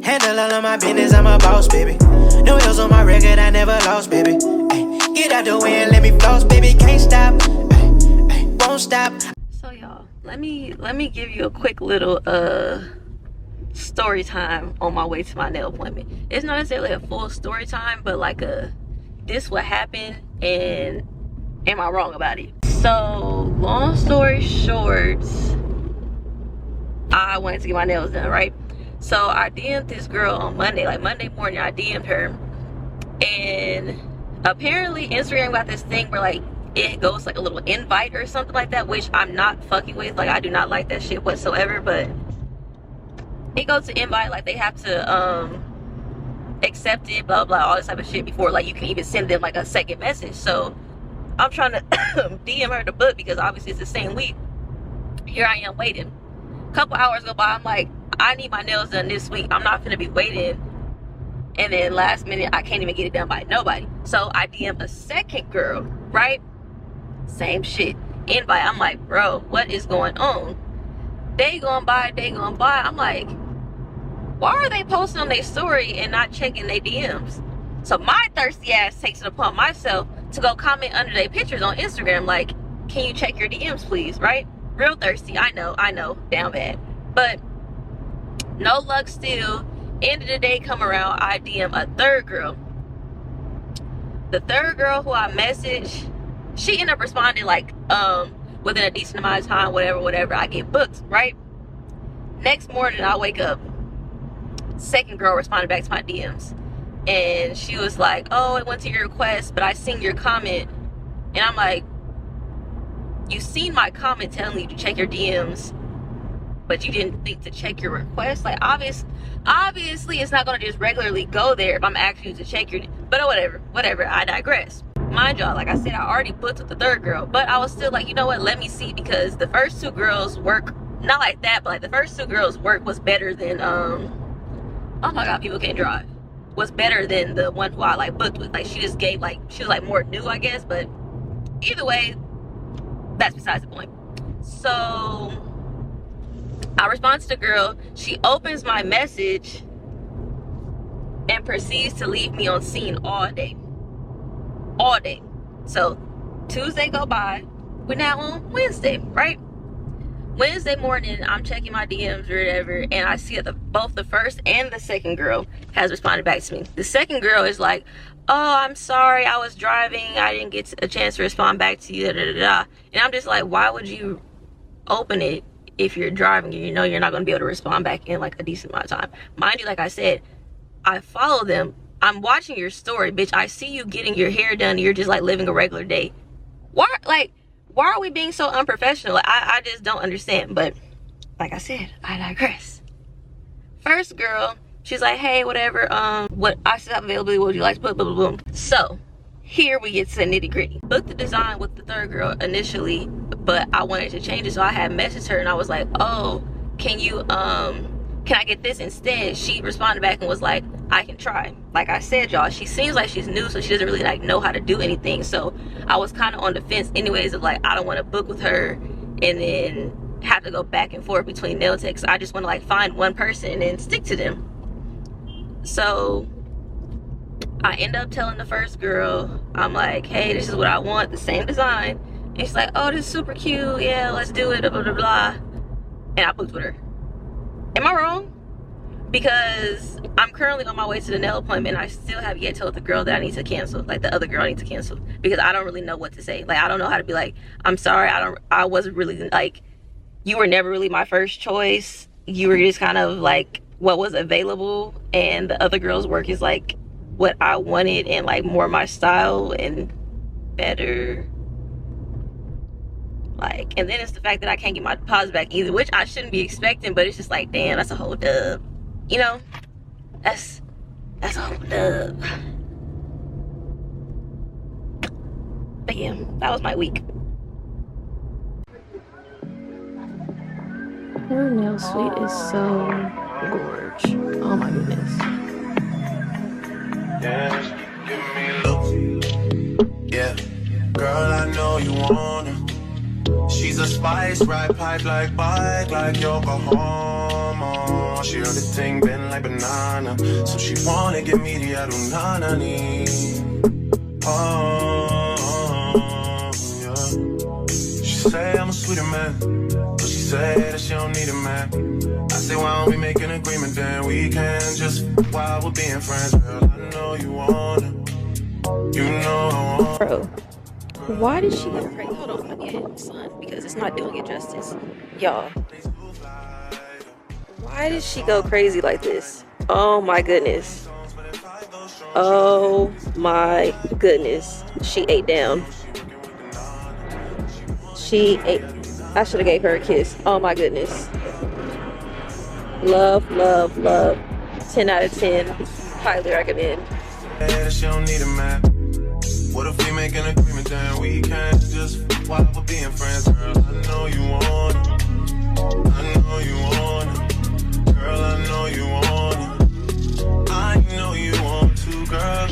Handle all of my business, I'm a boss, baby. No hills on my record, I never lost, baby. Ay, get out the way and let me floss, baby. Can't stop, ay, ay, won't stop. So y'all, let me give you a quick little story time on my way to my nail appointment. It's not necessarily a full story time, but like this what happened and am I wrong about it? So long story short, I wanted to get my nails done, right? So I DM'd this girl on Monday, like Monday morning. I DM'd her, and apparently Instagram got this thing where like it goes like a little invite or something like that, which I'm not fucking with. Like I do not like that shit whatsoever. But it goes to invite, like they have to accept it, blah blah, all this type of shit before like you can even send them like a second message. So I'm trying to DM her the book because obviously it's the same week. Here I am waiting. A couple hours go by. I'm like, I need my nails done this week. I'm not gonna be waiting. And then last minute, I can't even get it done by nobody. So I DM a second girl, right? Same shit. Invite. I'm like, bro, what is going on? Day going by. I'm like, why are they posting on their story and not checking their DMs? So my thirsty ass takes it upon myself to go comment under their pictures on Instagram, like, can you check your DMs, please, right? Real thirsty. I know, down bad. But no luck still. End of the day come around, I DM a third girl. The third girl who I messaged, she ended up responding like within a decent amount of time, whatever. I get booked, right? Next morning I wake up, second girl responded back to my DMs, and she was like, oh, it went to your request, but I seen your comment. And I'm like, you seen my comment telling you to check your DMs, but you didn't think to check your request? Like, obviously it's not gonna just regularly go there if I'm asking you to check your, but whatever, I digress. Mind y'all, like I said, I already booked with the third girl, but I was still like, you know what, let me see, because the first two girls work, not like that, but like the first two girls work was better than, oh my god, people can't drive, was better than the one who I like booked with. Like she just gave, like, she was like more new, I guess, but either way, that's besides the point. So I respond to the girl, she opens my message and proceeds to leave me on scene all day. So Tuesday go by, we're now on Wednesday, right? Wednesday morning, I'm checking my DMs or whatever, and I see that both the first and the second girl has responded back to me. The second girl is like, oh, I'm sorry, I was driving, I didn't get a chance to respond back to you, And I'm just like, why would you open it if you're driving? You know you're not going to be able to respond back in like a decent amount of time. Mind you, like I said, I follow them, I'm watching your story, bitch. I see you getting your hair done, you're just like living a regular day. Why are we being so unprofessional? Like, I just don't understand. But like I said, I digress. First girl, she's like, hey, whatever, what I still have availability, what would you like to put, blah, blah, blah. So here we get to the nitty gritty. Booked the design with the third girl initially, but I wanted to change it, so I had messaged her and I was like, oh, can I get this instead? She responded back and was like, I can try. Like I said, y'all, she seems like she's new, so she doesn't really like know how to do anything. So I was kind of on the fence anyways of like, I don't want to book with her and then have to go back and forth between nail techs. I just want to like find one person and stick to them. So I end up telling the first girl, I'm like, hey, this is what I want, the same design. And she's like, oh, this is super cute, yeah, let's do it, blah blah blah. And I booked with her. Am I wrong? Because I'm currently on my way to the nail appointment and I still have yet told the girl that I need to cancel, like the other girl I need to cancel, because I don't really know what to say. Like, I don't know how to be like, I'm sorry, I wasn't really like, you were never really my first choice, you were just kind of like what was available, and the other girl's work is like what I wanted and like more my style and better. Like, and then it's the fact that I can't get my deposit back either, which I shouldn't be expecting, but it's just like, damn, that's a whole dub. You know, that's a whole dub. But yeah, that was my week. Her nail suite is so gorge. Oh my goodness. Yeah, girl, I know you wanna. She's a spice, ride pipe like bike, like Yokohama. on. She heard the thing bend like banana, so she wanna get me the adunanani. Oh, yeah. She say I'm a sweeter man, but she say that she don't need a man. I say why don't we make an agreement, then we can just while we're being friends. Girl, I know you wanna, you know I want. Bro, why did she go crazy? Hold on, let me hit sun because it's not doing it justice. Y'all, why did she go crazy like this? Oh my goodness. Oh my goodness. She ate down. She ate. I should have gave her a kiss. Oh my goodness. Love, love, love. 10 out of 10. Highly recommend. She don't need a man. What if we make an agreement, then we can just while we're being friends. Girl, I know you want it. I know you want it. Girl, I know you want it. I know you want to, girl.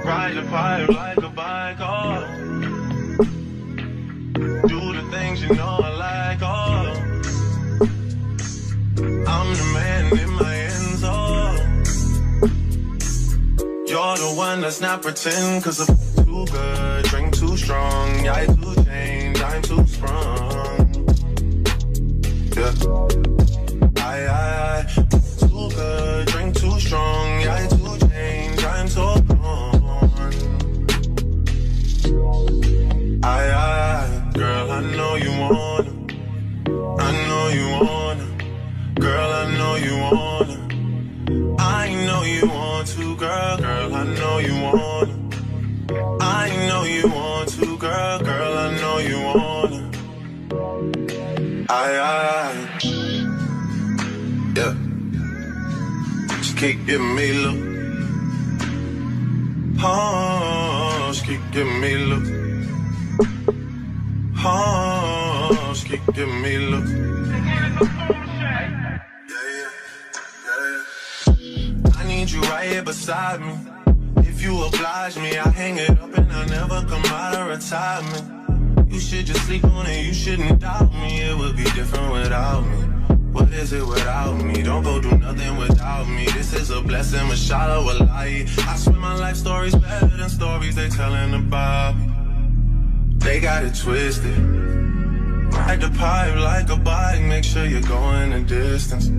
Ride the pipe like a bike, oh. Do the things you know I like, oh. I'm the man in my hands, oh. You're the one that's not pretend, cause I'm too good, drink too strong. I too change, I'm too sprung. Yeah. I too good, drink too strong. I too change, I'm so gone. Girl, I know you wanna. I know you wanna. Girl, I know you wanna. I know you want to, girl. Girl, I know you wanna. I know you want to, girl. Girl, I know you wanna. Yeah. She keep giving me look. Oh, she keep giving me look. Oh, she keep giving me look. I need you right here beside me. If you oblige me, I hang it up and I never come out of retirement. You should just sleep on it, you shouldn't doubt me. It would be different without me. What is it without me? Don't go do nothing without me. This is a blessing, mashallah, wallahi. I swear my life story's better than stories they telling about me. They got it twisted. Ride the pipe like a bike, make sure you're going the distance.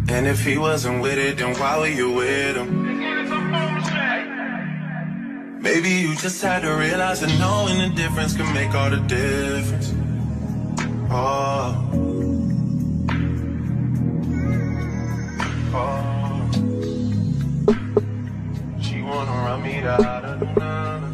And if he wasn't with it, then why were you with him? Maybe you just had to realize that knowing the difference can make all the difference. Oh. Oh. She wanna run me out of the nana.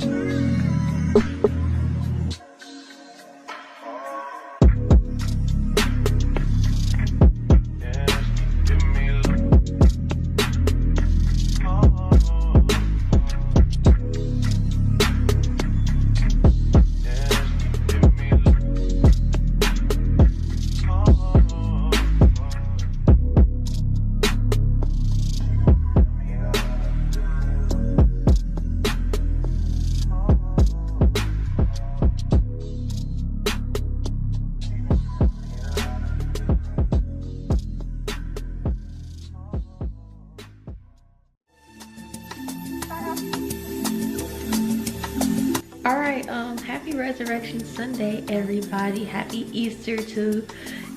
Alright, happy Resurrection Sunday, everybody. Happy Easter to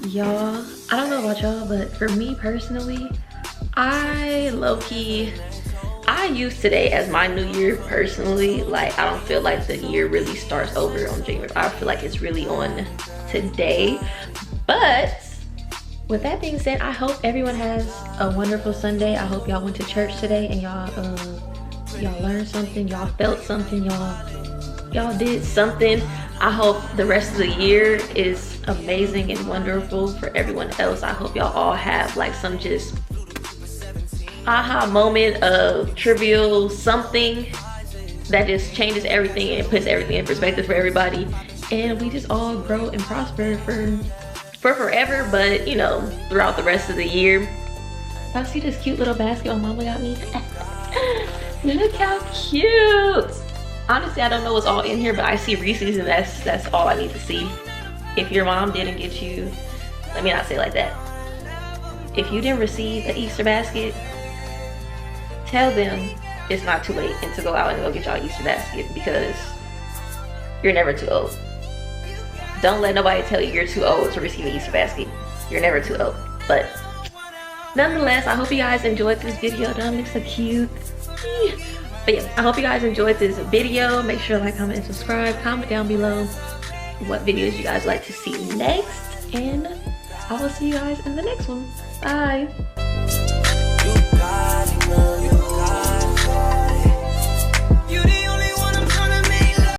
y'all. I don't know about y'all, but for me personally, I use today as my new year personally. Like, I don't feel like the year really starts over on January. I feel like it's really on today. But with that being said, I hope everyone has a wonderful Sunday. I hope y'all went to church today and y'all learned something, y'all felt something, y'all did something. I hope the rest of the year is amazing and wonderful for everyone else. I hope y'all all have like some just aha moment of trivial something that just changes everything and puts everything in perspective for everybody, and we just all grow and prosper for forever, but you know, throughout the rest of the year. Y'all see this cute little basket my mama got me? Look how cute. Honestly, I don't know what's all in here, but I see Reese's and that's all I need to see. if your mom didn't get you, let me not say it like that. If you didn't receive an Easter basket, tell them it's not too late and to go out and go get y'all an Easter basket, because you're never too old. Don't let nobody tell you you're too old to receive an Easter basket. You're never too old. But nonetheless, I hope you guys enjoyed this video. Don't look so cute. But yeah, I hope you guys enjoyed this video. Make sure to like, comment, and subscribe. Comment down below what videos you guys like to see next. And I will see you guys in the next one. Bye.